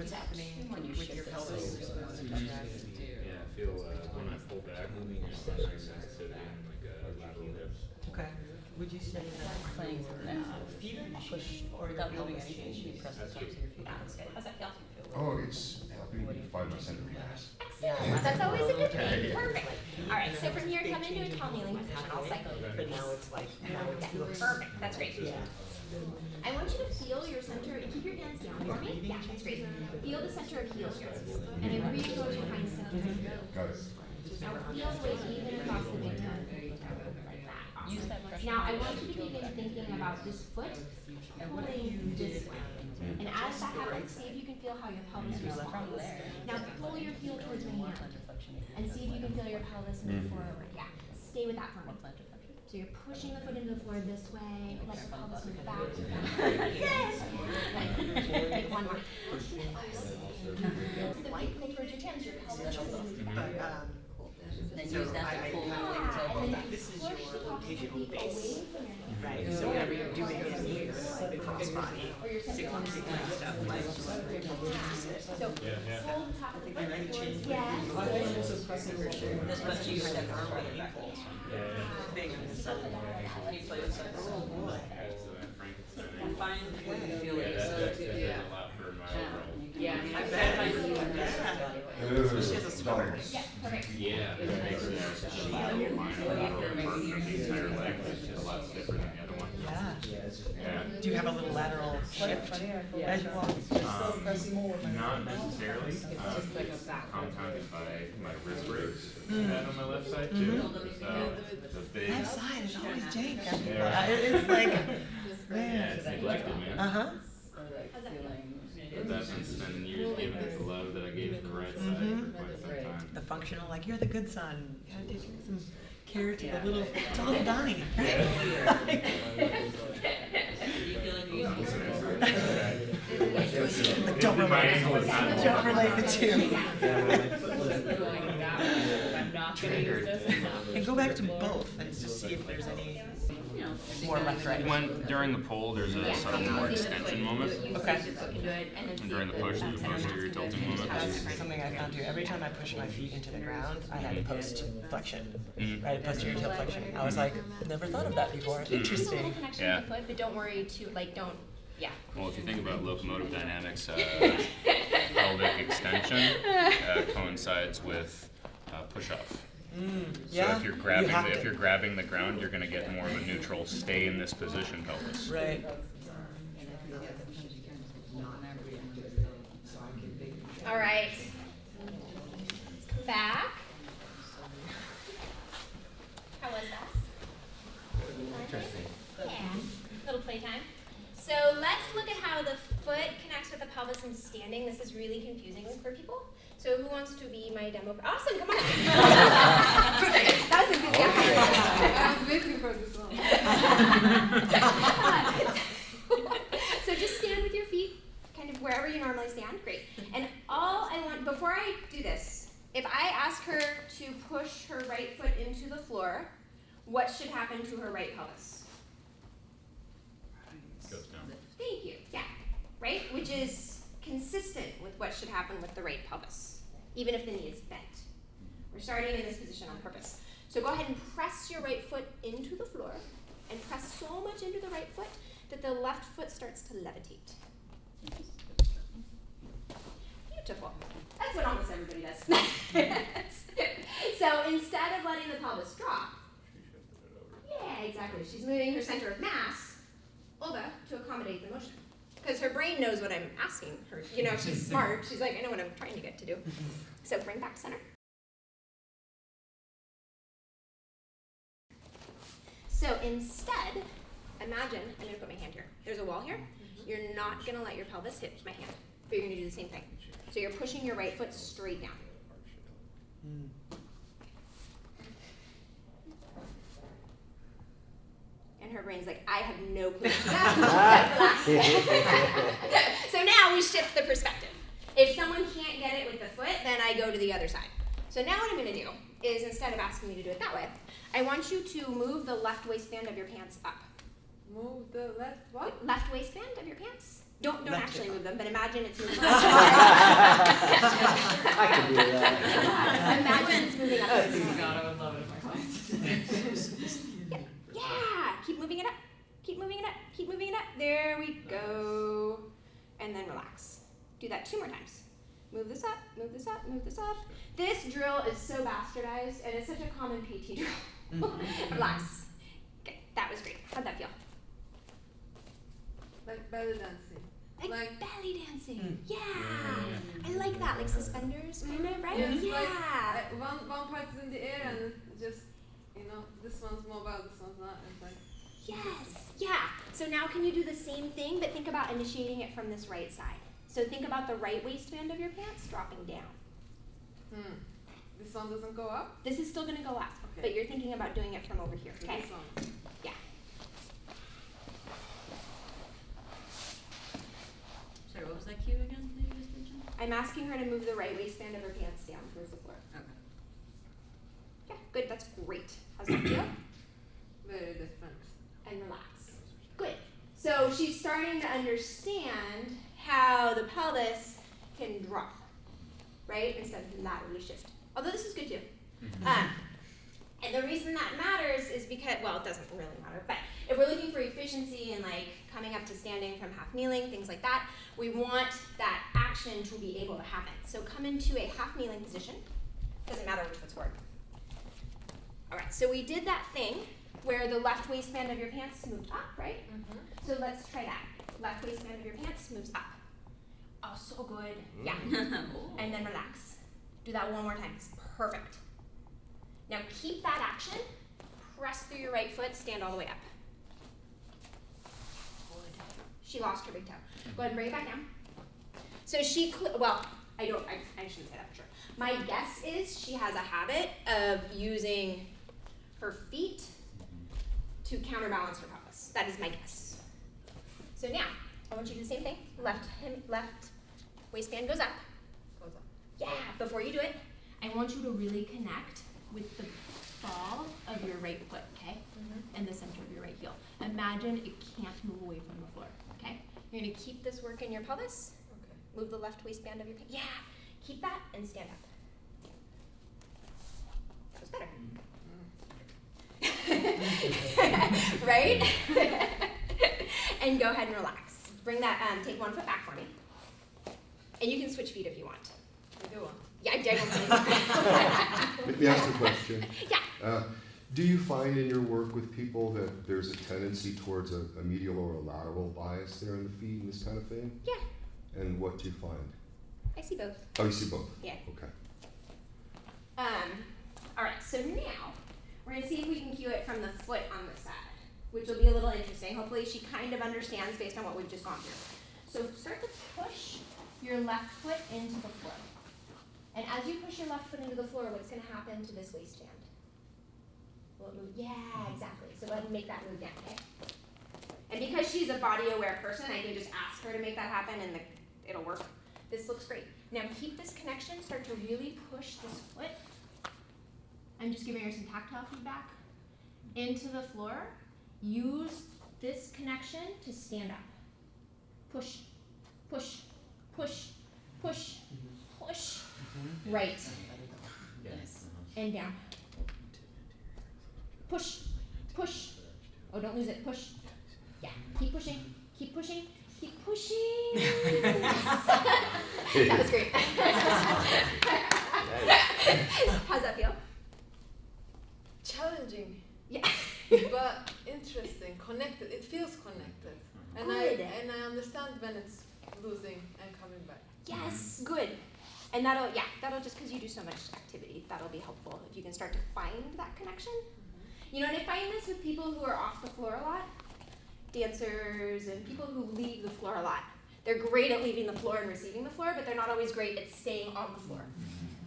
what's happening with your pelvis. Yeah, I feel when I pull back, there's sensitivity in like lateral hips. Okay. Would you say that playing feet or push or without moving anything, you press the tops of your feet? How's that feel? Oh, it's helping me find my center of mass. Excellent. That's always a good thing. Perfect. All right, so from here, come into a tall kneeling position. I'll cycle you through But now these. it's like, Perfect. That's great. yeah. I want you to feel your center and keep your hands down for me. Yeah, that's great. Feel the center of heels here. And I really want you to find center. Got it. Now feel the weight even across the big toe. Like that. Use that pressure. Now I want you to begin thinking about this foot pulling this way. And as that happens, see if you can feel how your pelvis responds. Now pull your heel towards my hand. And see if you can feel your pelvis move forward. Yeah. Stay with that for a moment. So you're pushing the foot into the floor this way. Let your pelvis move back. Yes! Take one more. The weight pull towards your hands. Your pelvis is moving back. Then use that to pull This is your rotational base. Right, so whatever you're doing in here, cross body, sickling stuff like. So hold the top of the foot. Yes. Yes. This must use that arm thing on the side. Can you play with that? Oh boy. I find feel Yeah, it. that does a lot for my overall. Yeah, I bet. Especially as a swimmer. Yeah, perfect. Yeah, it makes it lateral line, lateral part, the entire leg is just a lot stiffer than the other one. Yeah. Yeah. Do you have a little lateral shift as you walk? Not necessarily. Compounded by my wrist breaks I had on my left side too. So the big. Left side is always jank. Yeah. It's like, Yeah, man. it's neglected, man. Uh-huh. But I've been spending years giving it the love that I gave the right side for quite some time. The functional, like, you're the good son. You gotta take some care to the little, it's a little Donnie, right? Like, don't relate the two. And go back to both and just see if there's any more left right. When during the pull, there's a subtle more extension moment. Okay. And during the push, there's a posterior tilting moment. That's something I found too. Every time I push my feet into the ground, I had post flexion, right? Posterior tilt flexion. I was like, never thought of that before. Interesting. Connection Yeah. to the foot, but don't worry to don't. Yeah. Well, if you think about locomotive dynamics, pelvic extension coincides with push-off. Yeah. So if you're grabbing the ground, you're going to get more of a neutral stay in this position pelvis. Right. All right. Back. How was that? Interesting. Yeah. Little playtime. So let's look at how the foot connects with the pelvis in standing. This is really confusing for people. So who wants to be my demo? Awesome, come on. That was enthusiastic. I was waiting for this one. So just stand with your feet kind of wherever you normally stand. Great. And all I want, before I do this, if I ask her to push her right foot into the floor, what should happen to her right pelvis? Goes down. Thank you. Yeah. Right? Which is consistent with what should happen with the right pelvis, even if the knee is bent. We're starting in this position on purpose. So go ahead and press your right foot into the floor and press so much into the right foot that the left foot starts to levitate. Beautiful. That's what almost everybody does. So instead of letting the pelvis drop, yeah, exactly. She's moving her center of mass over to accommodate the motion. Because her brain knows what I'm asking her. You know, she's smart. She's like, I know what I'm trying to get to do. So bring back center. So instead, imagine, I'm going to put my hand here. There's a wall here. You're not going to let your pelvis hit my hand, but you're going to do the same thing. So you're pushing your right foot straight down. And her brain's like, I have no clue. So now we shift the perspective. If someone can't get it with the foot, then I go to the other side. So now what I'm going to do is, instead of asking you to do it that way, I want you to move the left waistband of your pants up. Move the left what? Left waistband of your pants Don't Left actually hip. move them, but imagine it's moving. I can do that. Imagine it's moving up. That's easy. God, I would love it if my class. Yeah, keep moving it up. Keep moving it up. Keep moving it up. There we go. And then relax. Do that 2 more times. Move this up, move this up, move this up. This drill is so bastardized and it's such a common PT drill. Relax. Okay, that was great. How'd that feel? Like belly dancing. Like belly dancing. Mm. Yeah. I like that. Like suspenders, kind of, right? Yes, Yeah. like one part is in the air and just, this one's mobile, this one's not. It's like, Yes. Yeah. So now can you do the same thing, but think about initiating it from this right side. So think about the right waistband of your pants dropping down. This one doesn't go up? This is still going to go up, Okay. but you're thinking about doing it from over here, okay? This one. Yeah. Sorry, what was that cue again that you just mentioned? I'm asking her to move the right waistband of her pants down towards the floor. Okay. Yeah, good. That's great. How's that feel? Very different. And relax. Good. So she's starting to understand how the pelvis can drop, right? Instead of laterally shift. Although this is good too. And the reason that matters is because, well, it doesn't really matter, but if we're looking for efficiency and like coming up to standing from half kneeling, things like that, we want that action to be able to happen. So come into a half kneeling position. Doesn't matter which foot's forward. All right, so we did that thing where the left waistband of your pants moved up, right? So let's try that. Left waistband of your pants moves up. Oh, so good. Yeah. And then relax. Do that one more time. It's perfect. Now keep that action. Press through your right foot. Stand all the way up. Good. She lost her big toe. Go ahead and bring it back down. So she, well, I shouldn't say that for sure. My guess is she has a habit of using her feet to counterbalance her pelvis. That is my guess. So now, I want you to do the same thing. Left waistband goes up. Goes up. Yeah, before you do it, I want you to really connect with the ball of your right foot, okay? And the center of your right heel. Imagine it can't move away from the floor, okay? You're gonna keep this work in your pelvis. Okay. Move the left waistband of your pants. Yeah, keep that and stand up. That was better. Right? And go ahead and relax. Bring that, take one foot back for me. And you can switch feet if you want. I do one. Yeah, I definitely. Let me ask a question. Yeah. Do you find in your work with people that there's a tendency towards a medial or a lateral bias there in the feet and this kind of thing? Yeah, And what do you find? I see both. Oh, you see both? Yeah. Okay. All right, so now we're gonna see if we can cue it from the foot on the side, which will be a little interesting. Hopefully she kind of understands based on what we've just gone through. So start to push your left foot into the floor. And as you push your left foot into the floor, what's gonna happen to this waistband? Will it move? Yeah, exactly. So go ahead and make that move down, okay? And because she's a body aware person, I can just ask her to make that happen and it'll work. This looks great. Now keep this connection, start to really push this foot. I'm just giving her some tactile feedback. Into the floor. Use this connection to stand up. Push, push, push, push, push. Right. Yes. And down. Push, push. Oh, don't lose it. Push. Yeah. Keep pushing. Keep pushing. Keep pushing. That was great. How's that feel? Challenging, Yeah. but interesting, connected. It feels connected. And Good. I understand when it's losing and coming back. Yes. Good. And that'll just because you do so much activity, that'll be helpful if you can start to find that connection. You know, and I find this with people who are off the floor a lot, dancers and people who leave the floor a lot. They're great at leaving the floor and receiving the floor, but they're not always great at staying on the floor.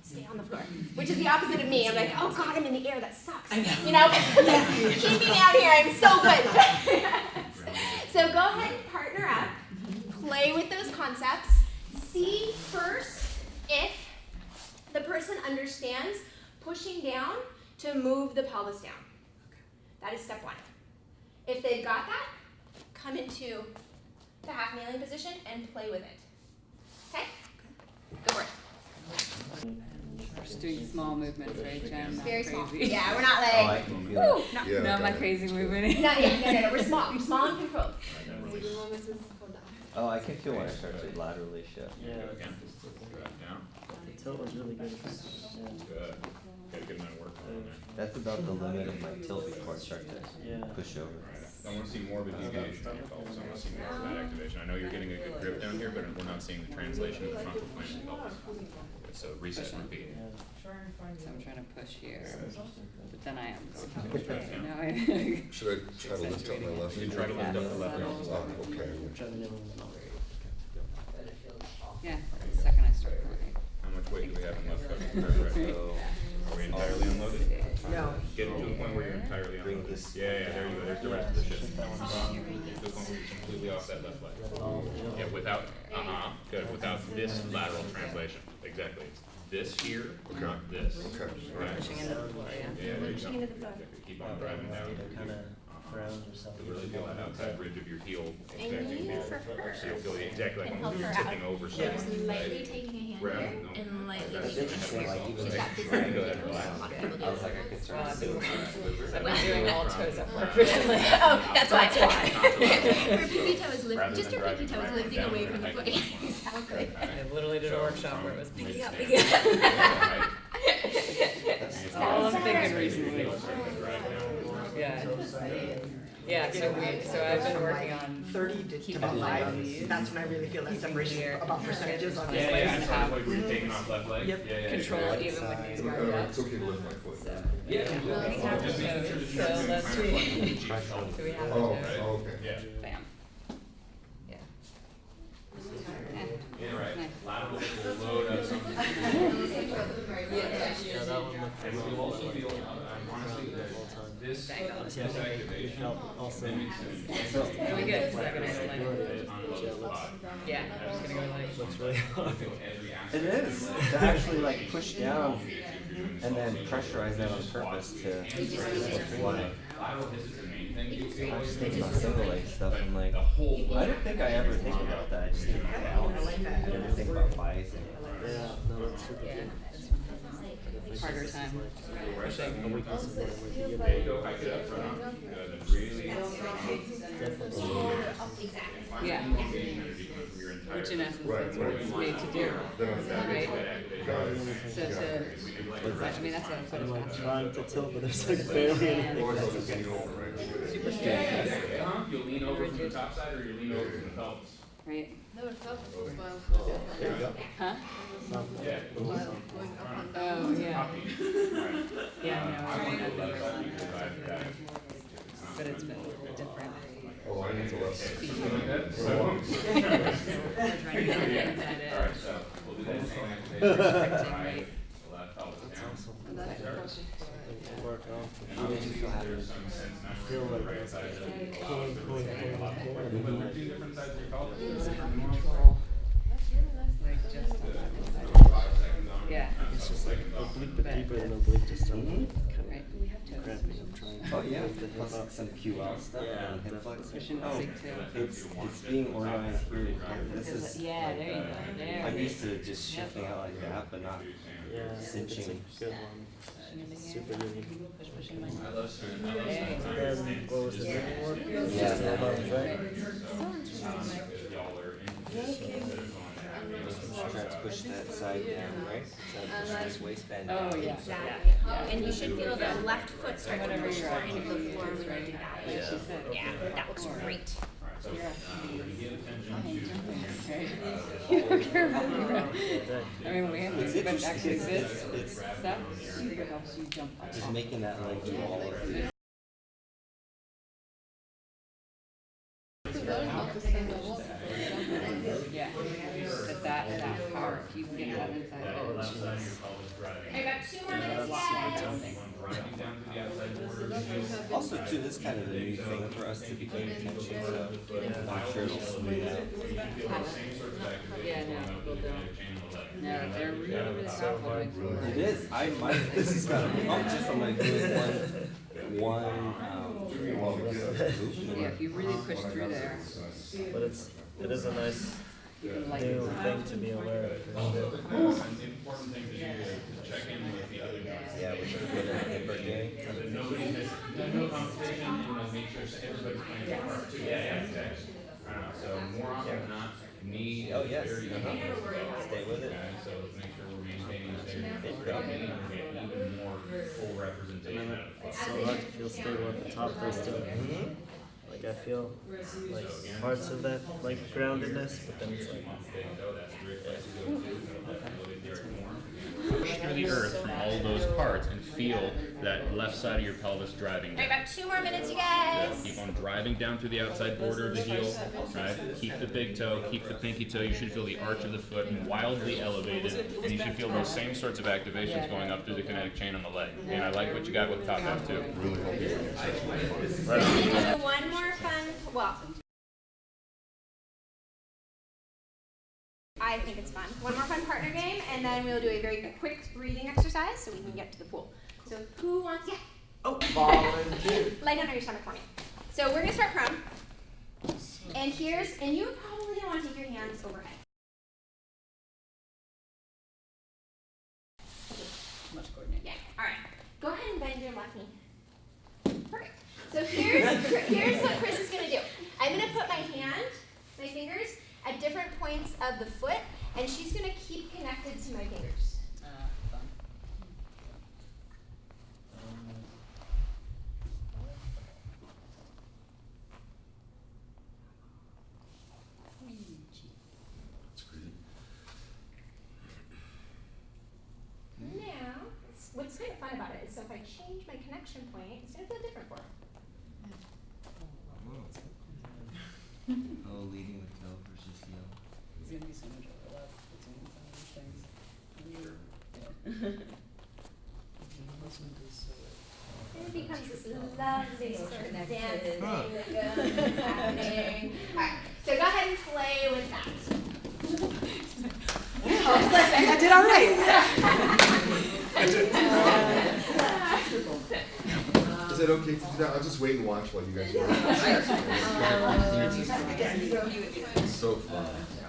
Stay on the floor, which is the opposite of me. I'm like, oh God, I'm in the air, that sucks. I know. You know, keep me down here, I'm so good. So go ahead and partner up, play with those concepts, see first if the person understands pushing down to move the pelvis down. That is step one. If they've got that, come into to half kneeling position and play with it. Okay? Go for it. Just doing small movements, right, Jen? Not Very small. crazy. Yeah, we're not Oh, I like, can feel woo, it. no. Yeah, No, my got it. crazy movement. Not yet, no, we're small, small and controlled. Maybe the moment is for that. Oh, I can feel when I start to laterally shift. Yeah, again. Drop down. The tilt was really good. Yeah. Good. Gotta get another work on there. That's about the limit of my tilt before I start to Yeah. push over. I want to see more of a deviation in your pelvis. I want to see more of that activation. I know you're getting a good grip down here, but we're not seeing the translation of the frontal plane of the pelvis. So reset and repeat. So I'm trying to push here, but then I am. Push back down. No, I. Should I try to lift up my left You knee? can try to lift up the left arm. Oh, okay. Try the other one. Yeah, the second I start going. How much weight do we have in left foot? So, Are we entirely unloaded? No. Get it to the point where you're entirely Bring unloaded. this- Yeah, there you go. There's the rest of the shift. Get to the point where you're completely off that left leg. Yeah, without, good, without this lateral translation. Exactly. It's this here, not this. Okay. Right. Pushing into the floor, yeah. Yeah, there you Pushing go. into the floor. Keep on driving down. Kind of ground yourself. To really feel that outside ridge of your heel. And you for her. So you'll feel exactly like And almost help her tipping out. over Just something. lightly taking a hand Grab here it. and lightly It's taking a interesting, like even She's got just big trying Go to ahead, relax. A lot of people do I was this. like, I could start Well, to feel I've been doing all toes up more recently. Oh, that's why. Her Her pinky toe is Rather just than her pinky toe driving is lifting down away there from the tightly. foot. Exactly. I literally did a workshop where it was picking up, Mid-stance. picking up. Right. That's all I'm thinking recently. Drive down. Yeah. Yeah, so I've been working on 30 to keeping about my 5, that's when I really feel that separation here. about percentages on this Yeah, leg. yeah, I saw like where you're taking off left leg. Yep. Yeah, yeah, control sure. even with these It's guard ups. okay to lift my foot. Yeah. So Just making sure that you're let's trying to see. flex the cheek. So we have Oh, to do, okay. Yeah. bam. Yeah. Yeah, right. Nice. Lateral will load up something. Yeah, that one looked And really we'll also well. feel, honestly, The whole time. this Yeah, it activation felt also. mimics Really good, so I'm gonna go like, unloaded spot. yeah, I'm just gonna go like. Looks really hard. Every aspect. It is to actually like push down and then pressurize that on purpose to fly. Lateral hiss is the main thing. I was just thinking about single leg stuff and like, The whole I didn't think I ever think about that. I just think about balance. I never think about biasing. Yeah, no, that's super Yeah, good. harder time. A weakness is what I'm working with. There you go, hike it up front. Good, and really Yeah, engaging energy coming from your entire. which in essence Right, that's what right. it's made to do, Then I'm back. right? Got it. So I mean, that's what I'm putting I'm like faster. trying to tilt, but there's like barely anything. Or I'll just lean over, right? Super straight, You'll lean over from the top side or you lean over from the pelvis. right? Never felt it while There you go. Huh? Yeah. going up and down. Oh, yeah. Right. Yeah, no, I I want mean, the left side because I've got it. but it's been different. Oh, I need to left. Something like that. So. I was writing down that Alright, so we'll do that same activation. Right. Left pelvis down. Awesome. And that's the process. Work off. How did you feel after? There's some sense now I where feel you're like right it's side like of the pulling. But they're two different sides of your pelvis. control, That's really nice. like just on that side. 5 seconds on. Yeah. It's just like oblique but deeper than oblique, just don't Mhm. Right, we have to. grab me. I'm trying. Oh yeah, lift the hip plus up. some QL stuff Yeah, and hip flex. Pushing Oh, big too. it's being organized here. This is. Yeah, there you go, there. I'm used to just shifting out like that, but not Yeah, it's a cinching. good one. Super unique. Pushing my. I love strength. I love There you strength. go. Then what was the moving work? Yeah. Just the elbows, right? Y'all are into this instead of going Try to push that side down, right? Try to push this waistband Oh, down. yeah. Exactly. And you should feel the left foot start to Whatever push you're more at. into the floor when you do that. Like she said. Yeah, that looks great. So, You're you get attention Fine, to. jumping, okay? You don't care about the ground. I mean, we have It's to, but interesting. actually this It's stuff super helps you jump up. just making that leg do all of it. To learn how to stand and walk. Yeah, but that power, if you can get that inside edge. I got 2 more minutes, guys. Grinding down to the outside border. Also, too, this is kind of a new thing for us to be paying attention, so I'm sure it'll smooth out. Yeah, no, people don't. No, they're really, really powerful. Like, It is. This has got a pump just from like doing one Yeah, if you really push through there, But it is a nice you can like. new thing to be aware of. For sure. An important thing to do is check in with the other joints. Yeah, with your foot and hip day. That nobody has done no competition and make sure everybody's playing their part too. Yeah, exactly. So more often than not, knee Oh, is yes. very important. Stay with it. Okay, so let's make sure we're maintaining stable without knee, we're getting even more full representation out of the It's foot. so hard to feel stable at the top though still. Like I feel like parts of that like groundedness, but then it's like That's a great place to go to. Push through the earth from all those parts and feel that left side of your pelvis driving Alright, down. about 2 more minutes, you guys. Keep on driving down through the outside border of the heel, right? Keep the big toe, keep the pinky toe. You should feel the arch of the foot wildly elevated, and you should feel those same sorts of activations going up through the kinetic chain on the leg. And I like what you got with the top half too. Really hope you We'll do one more fun, well, I think it's fun. One more fun partner game, and then we'll do a very quick breathing exercise so we can get to the pool. So who wants, yeah? Oh, Lay down on your stomach for me. So we're gonna start prone. And you're probably gonna wanna take your hands overhead. Much coordinated. Yeah, alright. Go ahead and bend your left knee. Perfect. So here's what Chris is gonna do. I'm gonna put my fingers, at different points of the foot, and she's gonna keep connected to my fingers. Fun. Now, what's kind of fun about it is so if I change my connection point, it's gonna feel different for her. Oh, leading with toe versus heel. There's gonna be so much overlap between some of these things. Yeah. And it becomes this lovely sort of dance thing that goes happening. Alright, so go ahead and play with that. I did all right. Is it okay to do that? I'll just wait and watch while you guys work. It's so fun.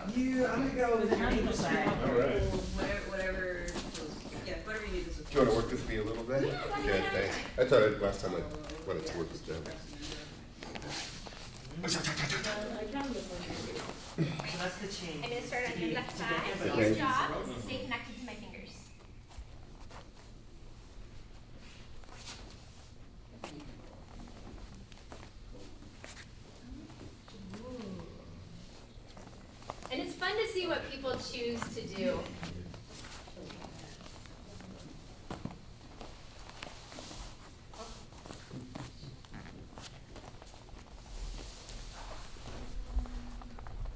I'm gonna go with your ankle side. All right. Whatever, yeah, whatever you need this. Do you want to work with me a little bit? Okay, thanks. I thought last time I wanted to work with Jen. So that's the chain. I'm gonna start on your left side. Okay. Nice job. Stay connected to my fingers. And it's fun to see what people choose to do.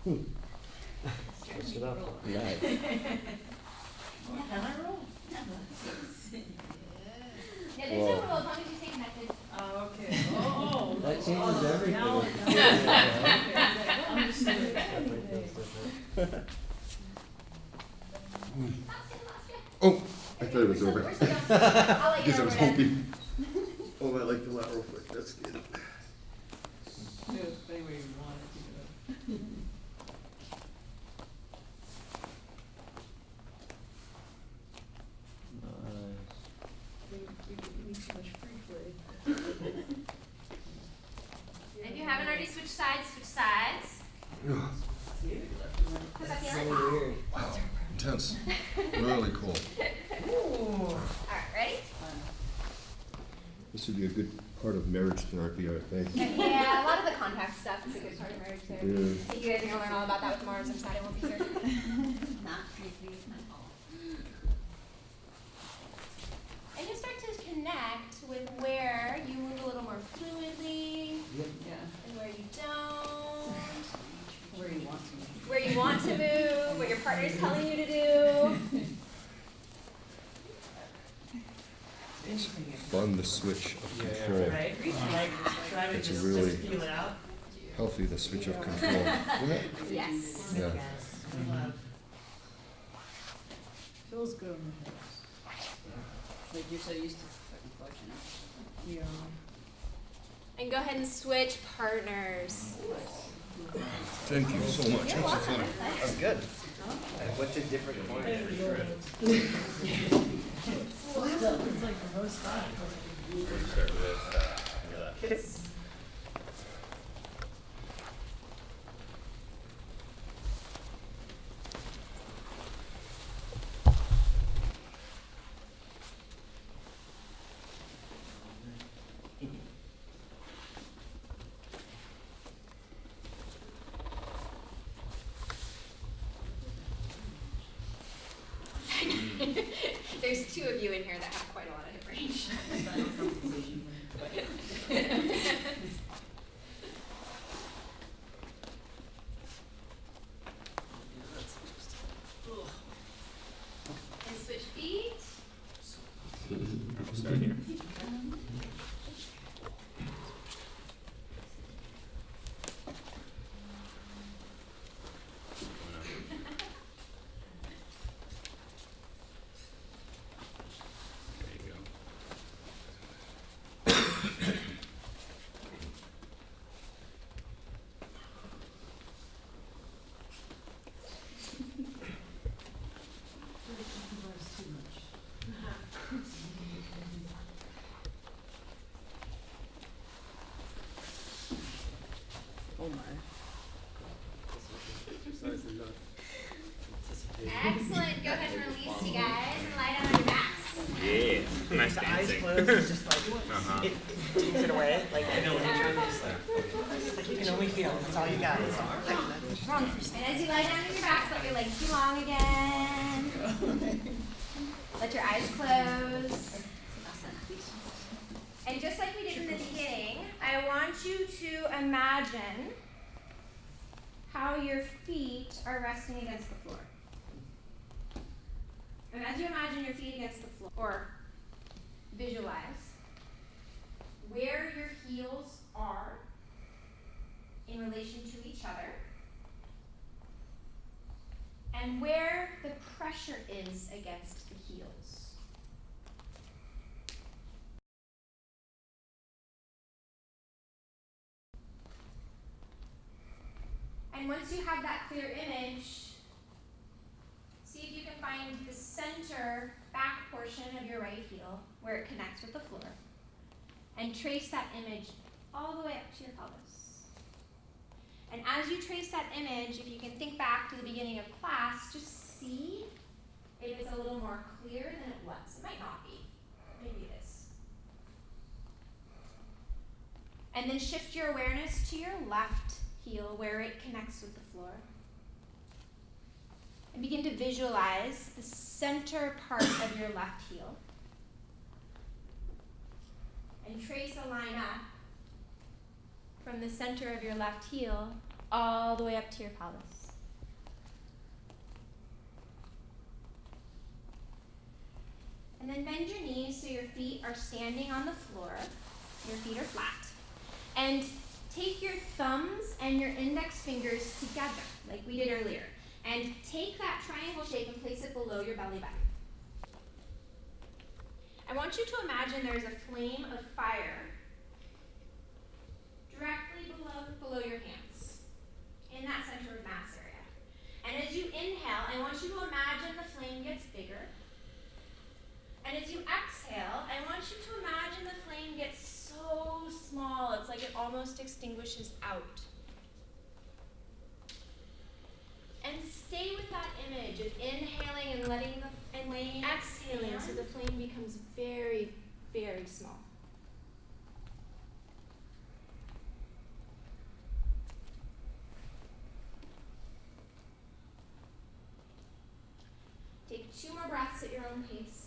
Switch it up. Nice. Yeah, there's no rule as long as you stay connected. Oh, okay. Oh. That changes everything. Oh, I thought it was over. I'll let you Because I know was when we're done. hoping. Oh, I like the lateral foot. That's good. Any way you want it to go. If you haven't already switched sides, switch sides. How's that feeling? Weird. Wow, intense. Really cool. Alright, ready? This would be a good part of marriage therapy, I think. Yeah, a lot of the contact stuff is a good part of marriage therapy. Yeah. I think you guys are gonna learn all about that with Mars. I'm sad I won't be here. Not creepy at all. And you start to connect with where you move a little more fluidly Yeah. and where you don't. Where you want to move. Where you want to move, what your partner is telling you to do. Fun, the switch of control. Right? Like, try to It's just really- feel it out. Healthy, the switch of control. Yes. Yeah. Feels good on the hips. Like you're so used to fucking flexion. Yeah. And go ahead and switch partners. Thank you so much. You're welcome. That's good. I went to different corners. It's like the most fun. Start with Kiss. There's two of you in here that have quite a lot of hip range. And switch feet. start here. There you go. Oh my. Excellent. Go ahead and release, you guys, and lie down on your backs. Yeah. Nice The eyes dancing. closed, it's just like, Uh-huh. it takes it away. Like, I know when you're trying to just like you can only feel. That's all you got. Like, that's Wrong for And as you lie down on your backs, let your legs be long again. Let your eyes close. And just like we did in the beginning, I want you to imagine how your feet are resting against the floor. And as you imagine your feet against the floor, or visualize where your heels are in relation to each other, and where the pressure is against the heels. And once you have that clear image, see if you can find the center back portion of your right heel where it connects with the floor, and trace that image all the way up to your pelvis. And as you trace that image, if you can think back to the beginning of class, just see if it's a little more clear than it was. It might not be. Maybe it is. And then shift your awareness to your left heel where it connects with the floor. And begin to visualize the center part of your left heel. And trace a line up from the center of your left heel all the way up to your pelvis. And then bend your knees so your feet are standing on the floor. Your feet are flat. And take your thumbs and your index fingers together, like we did earlier. And take that triangle shape and place it below your belly button. I want you to imagine there's a flame of fire directly below your hands, in that center of mass area. And as you inhale, I want you to imagine the flame gets bigger. And as you exhale, I want you to imagine the flame gets so small, it's like it almost extinguishes out. And stay with that image of inhaling and exhaling so the flame becomes very, very small. Take 2 more breaths at your own pace.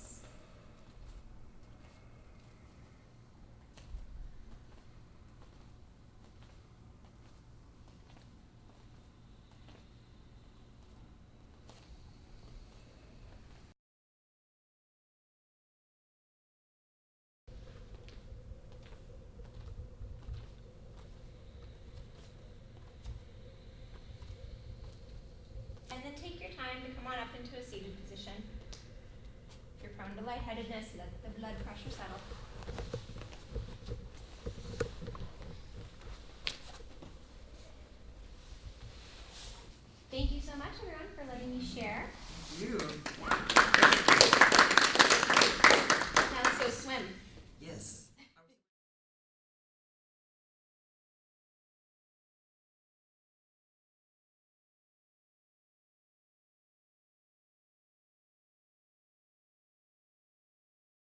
And then take your time to come on up into a seated position. If you're prone to lightheadedness, let the blood pressure settle. for letting me share. You.